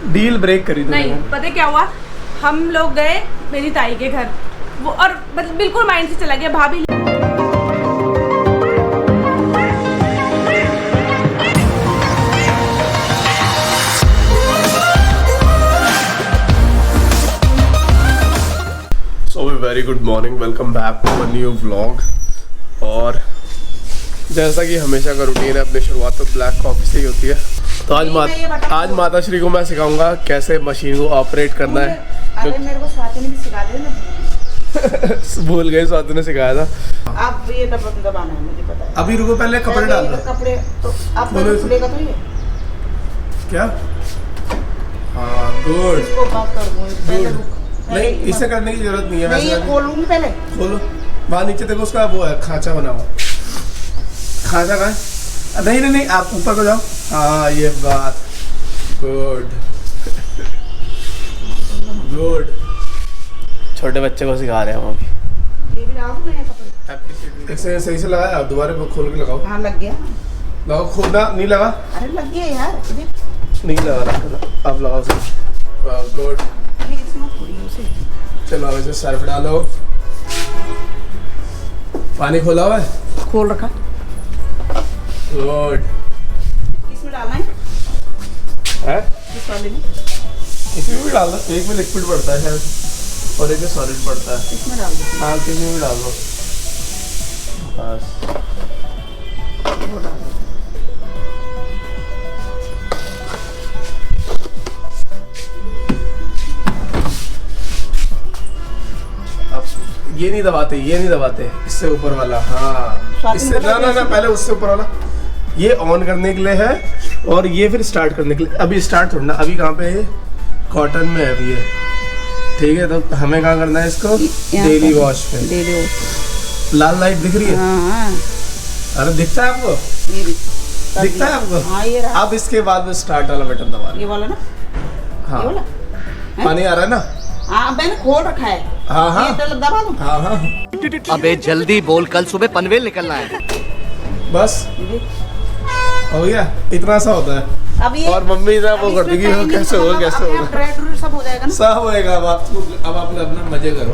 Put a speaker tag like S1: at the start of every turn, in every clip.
S1: Deal break करी
S2: नहीं पता क्या हुआ, हम लोग गए मेरी ताई के घर, वो और मतलब बिल्कुल माइंड से चला गया भाभी।
S1: Very good morning, welcome back to a new vlog. और जैसा कि हमेशा का रूटीन है, अपनी शुरुआत तो ब्लैक कॉफ़ी से ही होती है। तो आज माता श्री को मैं सिखाऊंगा कैसे मशीन को ऑपरेट करना है।
S3: अरे मेरे को स्वाति ने भी सिखा दिया ना।
S1: भूल गए, स्वाति ने सिखाया था।
S3: अब ये दबाना है, मुझे पता है।
S1: अभी रुको, पहले कपड़े डाल दो।
S3: कपड़े तो आप खुलेगा तो ये
S1: क्या? हाँ गुड।
S3: इसको बात कर दूँ पहले रुक।
S1: नहीं, इसे करने की जरूरत नहीं है।
S3: नहीं, ये खोलूंगी पहले।
S1: खोलो, वहाँ नीचे देखो, उसका वो है खांचा बना हुआ। खांचा कहाँ है? नहीं नहीं नहीं, आप ऊपर को जाओ। हाँ ये बात, गुड गुड। छोटे बच्चे को सिखा रहे हैं हम अभी।
S3: ये भी डाल दूँ मैं कपड़े।
S1: इसे सही से लगाया, आप दोबारा खोल के लगाओ।
S3: हाँ लग गया।
S1: लगाओ, खोलना नहीं लगा।
S3: अरे लग गया यार,
S1: नहीं लगा रहा, आप लगाओ सही। गुड। चलो अब इसे सर्फ डालो। पानी खोला हुआ है?
S3: खोल रखा।
S1: गुड।
S3: इसमें डालना है?
S1: इस वाले में? इसमें भी डाल दो। एक में लिक्विड पड़ता है शायद और एक में सॉलिड पड़ता है।
S3: इसमें डाल दो।
S1: हाँ, इसमें भी डाल दो बस।
S3: वो डाल दो।
S1: ये नहीं दबाते, ये नहीं दबाते, इससे ऊपर वाला। हाँ इससे ना ना ना, पहले उससे ऊपर वाला। ये ऑन करने के लिए है और ये फिर स्टार्ट करने के लिए। अभी स्टार्ट थोड़ा ना, अभी कहाँ पे है? कॉटन में है अभी ये। ठीक है, तो हमें कहाँ करना है इसको? डेली वॉश पे।
S3: Daily wash.
S1: लाल लाइट दिख रही है?
S3: हाँ।
S1: अरे दिखता है आपको?
S3: ये भी
S1: दिखता है आपको?
S3: हाँ ये रहा।
S1: अब इसके बाद में स्टार्ट वाला बटन दबा।
S3: ये वाला ना?
S1: हाँ,
S3: ये वाला?
S1: पानी आ रहा है ना?
S3: हाँ मैंने खोल रखा है।
S1: हाँ हाँ,
S3: ये तो दबा दूं?
S1: हाँ हाँ।
S4: अबे जल्दी बोल, कल सुबह पनवेल निकलना है।
S1: बस हो गया, इतना सा होता है।
S3: अब ये
S1: और मम्मी ना वो कर देगी, वो कैसे होगा, कैसे होगा।
S3: ड्राई ड्रूई सब हो जाएगा ना?
S1: सब होएगा। अब आप अपना मजे करो।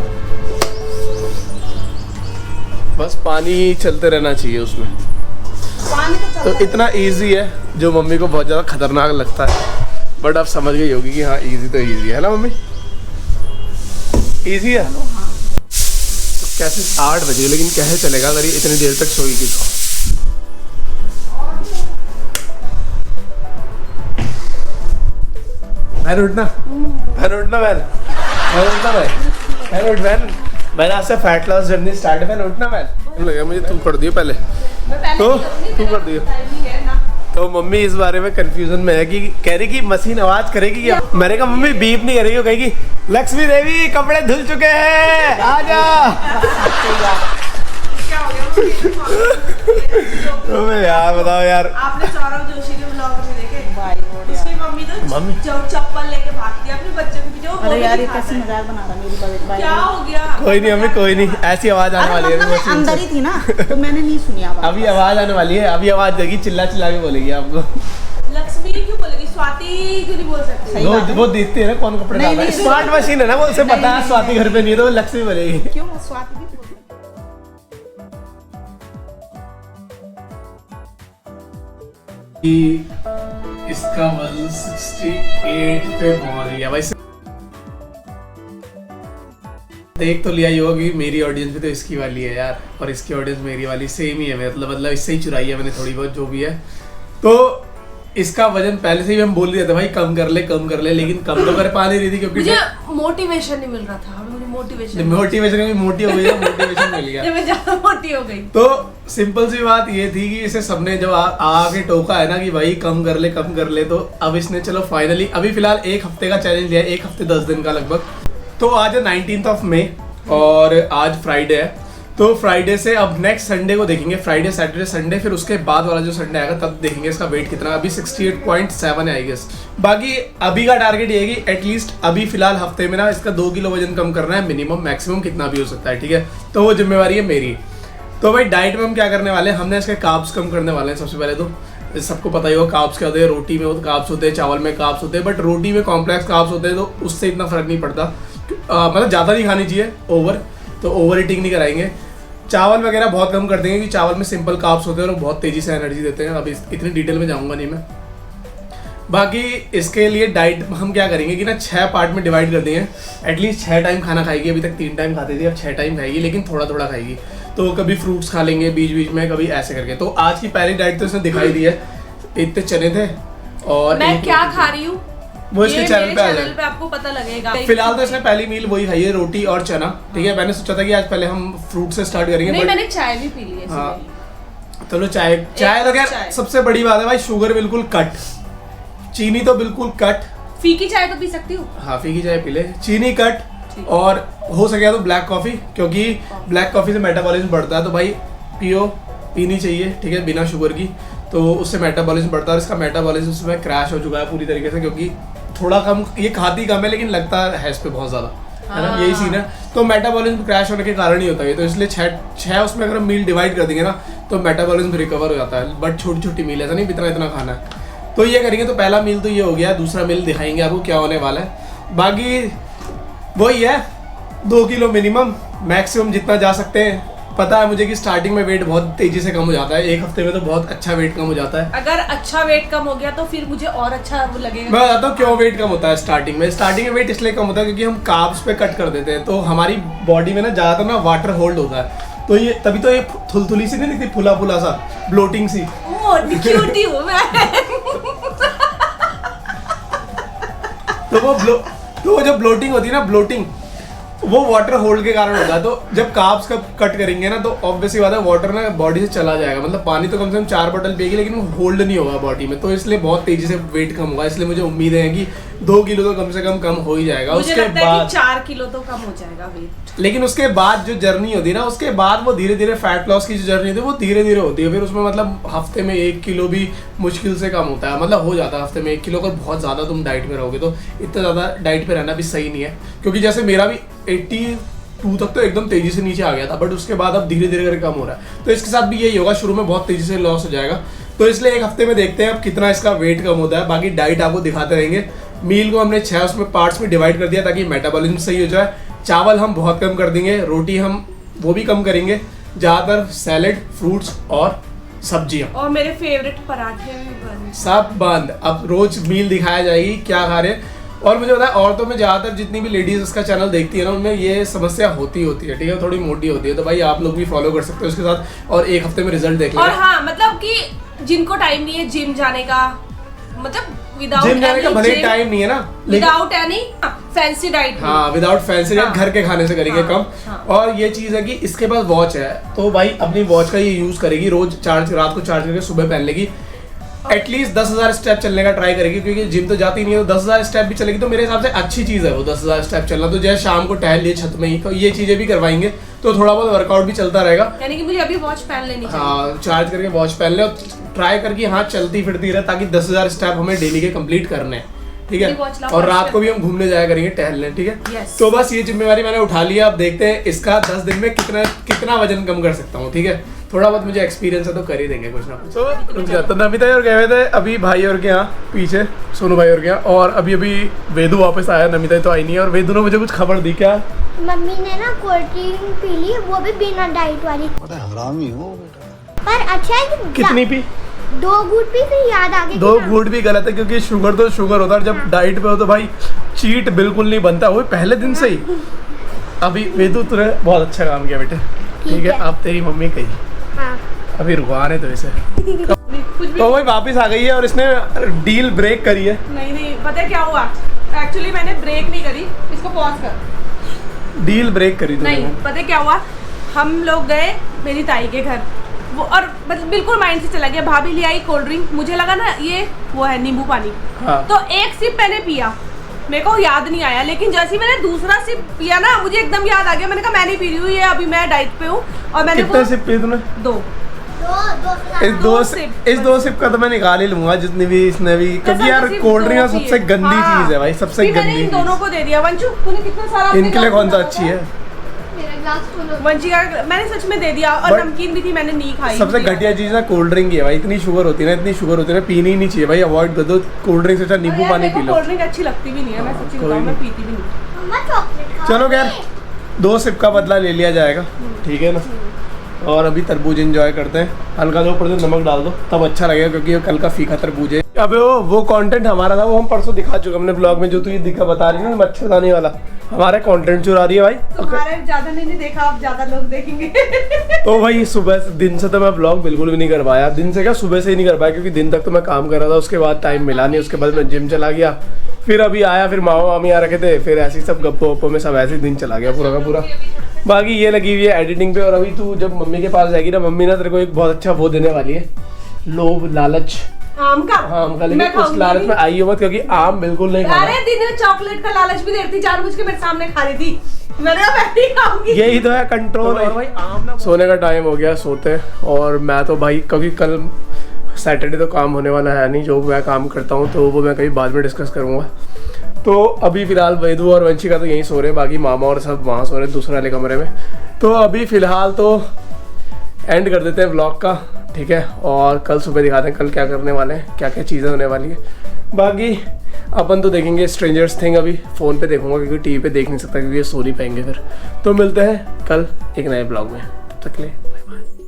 S1: बस पानी चलते रहना चाहिए उसमें।
S3: पानी तो
S1: तो
S3: चलता
S1: इतना इजी है जो मम्मी को बहुत ज़्यादा खतरनाक लगता है, बट आप समझ गई होगी कि हाँ इजी तो इजी है ना मम्मी? इजी है। तो कैसे 8 बजे, लेकिन कैसे चलेगा अगर ये इतनी देर तक सोएगी तो? मैन उठना, मैन उठना, मैन उठना, मैन उठ, मैन। मैंने आज से फैट लॉस जर्नी स्टार्ट है। मैन उठना, मैन लगा मुझे तू कर दियो पहले, तो तू कर दियो। तो मम्मी इस बारे में कंफ्यूजन में है कि कह रही कि मशीन आवाज करेगी क्या? मैंने कहा मम्मी बीप नहीं करेगी, वो कहेगी लक्ष्मी देवी कपड़े धुल चुके हैं, आजा। तो यार बताओ यार,
S2: आपने सौरभ जोशी के ब्लॉग में देखे?
S3: भाई
S2: उसकी मम्मी तो चप्पल लेके भागती है अपने बच्चे को पीछे।
S3: अरे यार ये कैसे मजाक बना रहा मेरी बात।
S2: क्या हो गया?
S1: कोई नहीं मम्मी, कोई नहीं, ऐसी आवाज आने वाली है।
S3: मतलब अंदर ही थी ना, तो मैंने नहीं सुनी आवाज।
S1: अभी आवाज आने वाली है, अभी आवाज देगी, चिल्ला चिल्ला के बोलेगी आपको।
S2: लक्ष्मी क्यों बोलेगी? स्वाति क्यों नहीं बोल सकती?
S1: वो देखते हैं ना कौन कपड़े डाल रहा है। स्मार्ट मशीन है ना, वो उसे पता है स्वाति घर पे नहीं है, तो लक्ष्मी बोलेगी।
S3: क्यों स्वाति भी
S1: इसका वजन 68 पे पहुंच गया भाई। देख तो लिया ही होगा कि मेरी ऑडियंस भी तो इसकी वाली है यार, और इसकी ऑडियंस मेरी वाली सेम ही है। मतलब इससे ही चुराई है मैंने थोड़ी बहुत जो भी है। तो इसका वजन पहले से ही हम बोल रहे थे भाई कम कर ले, लेकिन कम तो कर पा नहीं रही थी क्योंकि
S2: मुझे मोटिवेशन नहीं मिल रहा था। मुझे मोटिवेशन
S1: भी मोटी हो गई, मोटिवेशन मिल गया।
S2: मैं ज्यादा मोटी हो गई।
S1: तो सिंपल सी बात ये थी कि इसे सबने जब आके टोका है ना कि भाई कम कर ले, तो अब इसने चलो फाइनली, अभी फिलहाल 1 हफ्ते का चैलेंज लिया, 1 हफ्ते 10 दिन का लगभग। तो आज है 19th ऑफ मई और आज फ्राइडे है। तो फ्राइडे से अब नेक्स्ट संडे को देखेंगे, फ्राइडे सैटरडे संडे, फिर उसके बाद वाला जो संडे आएगा तब देखेंगे इसका वेट कितना। अभी 68.7 है आई गेस। बाकी अभी का टारगेट ये है कि एटलीस्ट अभी फिलहाल हफ्ते में ना इसका 2 किलो वजन कम करना है, मिनिमम, मैक्सिमम कितना भी हो सकता है, ठीक है। तो वो जिम्मेवारी है मेरी। तो भाई डाइट में हम क्या करने वाले हैं, हमने इसके कार्ब्स कम करने वाले हैं सबसे पहले तो। सबको पता ही होगा कार्ब्स क्या होते हैं, रोटी में कार्ब्स होते हैं, चावल में कार्ब्स होते हैं, बट रोटी में कॉम्प्लेक्स कार्ब्स होते हैं तो उससे इतना फर्क नहीं पड़ता। मतलब ज़्यादा नहीं खानी चाहिए तो ओवर ईटिंग नहीं कराएंगे। चावल वगैरह बहुत कम कर देंगे क्योंकि चावल में सिंपल कार्ब्स होते हैं और बहुत तेज़ी से एनर्जी देते हैं। अब इतनी डिटेल में जाऊँगा नहीं मैं। बाकी इसके लिए डाइट हम क्या करेंगे कि ना 6 पार्ट में डिवाइड कर देंगे। एटलीस्ट 6 टाइम खाना खाएगी, अभी तक 3 टाइम खाती थी, अब 6 टाइम खाएगी, लेकिन थोड़ा थोड़ा खाएगी। तो कभी फ्रूट्स खा लेंगे बीच बीच में, कभी ऐसे करके। तो आज की पहली डाइट तो इसने दिखाई दी है। इतने चने थे और
S2: मैं क्या खा रही हूँ
S1: वो इसके चैनल पे आ
S2: चैनल पे
S1: जाए।
S2: आपको पता लगेगा।
S1: फिलहाल तो इसने पहली मील वही खाई है, रोटी और चना। ठीक है, मैंने सोचा था कि आज पहले हम फ्रूट से स्टार्ट करेंगे।
S2: नहीं,
S1: but-
S2: मैंने चाय भी पी ली है
S1: हाँ।
S2: सुबह।
S1: चलो चाय तो
S2: चाय।
S1: खैर सबसे बड़ी बात है भाई, शुगर बिल्कुल कट, चीनी तो बिल्कुल कट।
S2: फीकी चाय तो पी सकती हूँ।
S1: हाँ फीकी चाय पी ले, चीनी कट, और हो सके तो ब्लैक कॉफी, क्योंकि ब्लैक कॉफी से मेटाबॉलिज्म बढ़ता है। तो भाई पीनी चाहिए, ठीक है, बिना शुगर की। तो उससे मेटाबॉलिज्म बढ़ता है और इसका मेटाबॉलिज्म उसमें क्रैश हो चुका है पूरी तरीके से, क्योंकि थोड़ा कम, ये खाती कम है लेकिन लगता है इस पे बहुत ज़्यादा, है ना, यही सीन है। तो मेटाबॉलिज्म क्रैश होने के कारण ही होता है। तो इसलिए 6 उसमें अगर हम मील डिवाइड कर देंगे ना तो मेटाबॉलिज्म रिकवर हो जाता है। बट छोटी छोटी मील, ऐसा नहीं इतना खाना है। तो ये करेंगे। तो पहला मील तो ये हो गया, दूसरा मील दिखाएंगे आपको क्या होने वाला है। बाकी वही है, 2 किलो मिनिमम, मैक्सिमम जितना जा सकते हैं। पता है मुझे कि स्टार्टिंग में वेट बहुत तेजी से कम हो जाता है, 1 हफ्ते में तो बहुत अच्छा वेट कम हो जाता है।
S2: अगर अच्छा वेट कम हो गया तो फिर मुझे और अच्छा वो लगेगा।
S1: मैं बताता हूँ क्यों वेट कम होता है स्टार्टिंग में वेट इसलिए कम होता है क्योंकि हम कार्ब्स पे कट कर देते हैं। तो हमारी बॉडी में ना ज़्यादातर ना वाटर होल्ड होता है। तो ये तभी तो ये थुलथुली सी नहीं दिखती, फुला फुला सा, ब्लोटिंग सी।
S2: क्यूटी हूँ मैं।
S1: तो वो जो ब्लोटिंग होती है ना, ब्लोटिंग, वो वाटर होल्ड के कारण होता है। तो जब कार्ब्स का कट करेंगे ना तो ऑब्वियसली बात है वाटर ना बॉडी से चला जाएगा। मतलब पानी तो कम से कम 4 बोतल पिएगी लेकिन वो होल्ड नहीं होगा बॉडी में। तो इसलिए बहुत तेजी से वेट कम होगा। इसलिए मुझे उम्मीद है कि 2 किलो तो कम से कम हो ही जाएगा।
S2: मुझे
S1: उसके
S2: लगता है
S1: बाद
S2: कि 4 किलो तो कम हो जाएगा वेट।
S1: लेकिन उसके बाद जो जर्नी होती है ना, उसके बाद वो धीरे धीरे फैट लॉस की जो जर्नी होती है वो धीरे धीरे होती है। फिर उसमें मतलब हफ्ते में 1 किलो भी मुश्किल से कम होता है, मतलब हो जाता है हफ्ते में 1 किलो। अगर बहुत ज़्यादा तुम डाइट में रहोगे तो इतना ज़्यादा डाइट पे रहना भी सही नहीं है। क्योंकि जैसे मेरा भी 82 तक तो एकदम तेजी से नीचे आ गया था, बट उसके बाद अब धीरे धीरे करके कम हो रहा है। तो इसके साथ भी यही होगा, शुरू में बहुत तेजी से लॉस हो जाएगा। तो इसलिए 1 हफ्ते में देखते हैं अब कितना इसका वेट कम होता है। बाकी डाइट आपको दिखाते रहेंगे। मील को हमने 6 उसमें पार्ट्स में डिवाइड कर दिया ताकि मेटाबॉलिज्म सही हो जाए। चावल हम बहुत कम कर देंगे, रोटी हम वो भी कम करेंगे, ज़्यादातर सैलेड, फ्रूट्स और सब्जियां।
S2: और मेरे फेवरेट पराठे भी बन।
S1: सब बंद। अब रोज मील दिखाया जाएगी क्या खा रहे हैं। और मुझे पता है औरतों में ज़्यादातर जितनी भी लेडीज इसका चैनल देखती है ना, उनमें ये समस्या होती है, ठीक है, थोड़ी मोटी होती है। तो भाई आप लोग भी फॉलो कर सकते हो उसके साथ और 1 हफ्ते में रिजल्ट देख
S2: और
S1: लेंगे।
S2: हाँ, मतलब कि जिनको टाइम नहीं है जिम जाने का, मतलब विदाउट
S1: जिम जाने का भले टाइम नहीं है ना,
S2: विदाउट एनी फैंसी डाइट।
S1: हाँ, विदाउट फैंसी डाइट, घर के खाने से करेंगे कम। और ये चीज़ है कि इसके पास वॉच है तो भाई अपनी वॉच का ये यूज़ करेगी, रोज रात को चार्ज करके सुबह पहन लेगी। एटलीस्ट 10,000 स्टेप चलने का ट्राई करेगी, क्योंकि जिम तो जाती नहीं है। तो 10,000 स्टेप भी चलेगी तो मेरे हिसाब से अच्छी चीज़ है वो 10,000 स्टेप चलना। तो जैसे शाम को टहल लिए छत में ही, तो ये चीज़ें भी करवाएंगे तो थोड़ा बहुत वर्कआउट भी चलता रहेगा।
S2: यानी कि मुझे अभी वॉच पहन लेनी चाहिए।
S1: हाँ, चार्ज करके वॉच पहन ले और ट्राई करके हाँ चलती फिरती रहे, ताकि 10,000 स्टेप हमें डेली के कंप्लीट करने हैं, ठीक है। और रात को भी हम घूमने जाया करेंगे, टहलने, ठीक है। तो बस ये जिम्मेवारी मैंने उठा लिया। अब देखते हैं इसका 10 दिन में कितना वजन कम कर सकता हूँ, ठीक है। थोड़ा बहुत मुझे एक्सपीरियंस है तो कर ही देंगे कुछ ना कुछ। तो नमिता और गए हुए थे अभी भाई और के यहाँ पीछे, सोनू भाई और के यहाँ। और अभी वेदू वापस आया, नमिता तो आई नहीं है। और वेदू ने मुझे कुछ खबर दी। क्या?
S5: मम्मी ने ना कोल्ड ड्रिंक पी ली, वो भी बिना डाइट वाली।
S4: बड़ा हरामी हो बेटा।
S5: पर अच्छा है कि
S1: कितनी पी?
S5: 2 घूंट पी, फिर याद आ गया
S1: 2 घूंट भी गलत है, क्योंकि शुगर तो शुगर होता है। जब डाइट पे हो तो भाई चीट बिल्कुल नहीं बनता, वो पहले दिन से ही। अभी वेदू तूने बहुत अच्छा काम किया बेटे, ठीक है। अब तेरी मम्मी कही,
S5: हाँ।
S1: अभी रुकवाने तो इसे। तो वही वापस आ गई है और इसने डील ब्रेक करी है।
S2: नहीं, पता है क्या हुआ? एक्चुअली मैंने ब्रेक नहीं करी, इसको पॉज कर।
S1: डील ब्रेक करी तूने।
S2: नहीं, पता है क्या हुआ? हम लोग गए मेरी ताई के घर, वो और मतलब बिल्कुल माइंड से चला गया। भाभी ले आई कोल्ड ड्रिंक, मुझे लगा ना ये वो है नींबू पानी।
S1: हाँ।
S2: तो 1 सिप मैंने पिया, मेरे को याद नहीं आया। लेकिन जैसे ही मैंने दूसरा सिप पिया ना, मुझे एकदम याद आ गया। मैंने कहा मैं नहीं पी रही हूँ ये, अभी मैं डाइट पे हूँ। और मैंने
S1: कितने सिप पिए तूने?
S2: 2
S1: इस 2 सिप का तो मैं निकाल ही लूंगा जितनी भी इसने भी, क्योंकि यार कोल्ड ड्रिंक सबसे गंदी चीज है भाई, सबसे गंदी।
S2: इन दोनों को दे दिया। वंशु तूने कितना सारा?
S1: इनके लिए कौन सा अच्छी है?
S2: वंशिका मैंने सच में दे दिया और
S1: But
S2: नमकीन भी थी, मैंने नहीं खाई।
S1: सबसे घटिया चीज ना कोल्ड ड्रिंक ही है भाई। इतनी शुगर होती है ना, पीनी ही नहीं चाहिए भाई, अवॉइड कर दो। कोल्ड ड्रिंक से अच्छा नींबू पानी पी लो।
S2: कोल्ड ड्रिंक अच्छी लगती भी नहीं है, मैं सच्ची बताऊं, मैं पीती भी नहीं।
S5: मम्मा चॉकलेट
S1: चलो खैर 2 सिप का बदला ले लिया जाएगा, ठीक है ना। और अभी तरबूज एंजॉय करते हैं। हल्का जो ऊपर से नमक डाल दो तब अच्छा लगेगा, क्योंकि ये कल का फीका तरबूज है। अबे वो कंटेंट हमारा था, वो हम परसों दिखा चुके हमने ब्लॉग में, जो तू ये दिखा बता रही है ना मच्छरदानी वाला। हमारे कंटेंट चुरा रही है भाई।
S2: तुम्हारे ज्यादा नहीं देखा, अब ज्यादा लोग देखेंगे।
S1: तो भाई सुबह दिन से तो मैं ब्लॉग बिल्कुल भी नहीं कर पाया। दिन से क्या, सुबह से ही नहीं कर पाया, क्योंकि दिन तक तो मैं काम कर रहा था। उसके बाद टाइम मिला नहीं, उसके बाद मैं जिम चला गया, फिर अभी आया, फिर मामा मामी आ रखे थे, फिर ऐसे ही सब गप्पो वप्पो में सब ऐसे ही दिन चला गया पूरा का पूरा। बाकी ये लगी हुई है एडिटिंग पे। और अभी तू जब मम्मी के पास जाएगी ना, मम्मी ना तेरे को एक बहुत अच्छा वो देने वाली है, लोभ लालच
S2: आम का।
S1: हाँ आम का, लेकिन उस लालच में आई हो मत, क्योंकि आम बिल्कुल नहीं खाना।
S2: अरे दिन में चॉकलेट का लालच भी देती, जानबूझ के मेरे सामने खा रही थी। मैंने कहा मैं नहीं खाऊंगी।
S1: यही तो है कंट्रोल। तो भाई आम ना, सोने का टाइम हो गया, सोते हैं। और मैं तो भाई, क्योंकि कल सैटरडे तो काम होने वाला है नहीं, जो मैं काम करता हूँ तो वो मैं कहीं बाद में डिस्कस करूँगा। तो अभी फिलहाल वैदू और वंशिका तो यहीं सो रहे हैं, बाकी मामा और सब वहाँ सो रहे हैं दूसरे वाले कमरे में। तो अभी फिलहाल तो एंड कर देते हैं व्लॉग का, ठीक है। और कल सुबह दिखाते हैं कल क्या करने वाले हैं, क्या क्या चीज़ें होने वाली है। बाकी अपन तो देखेंगे स्ट्रेंजर्स थिंग, अभी फ़ोन पे देखूंगा, क्योंकि टीवी पे देख नहीं सकता, क्योंकि ये सो नहीं पाएंगे फिर। तो मिलते हैं कल एक नए ब्लॉग में, तब तक के लिए बाय बाय।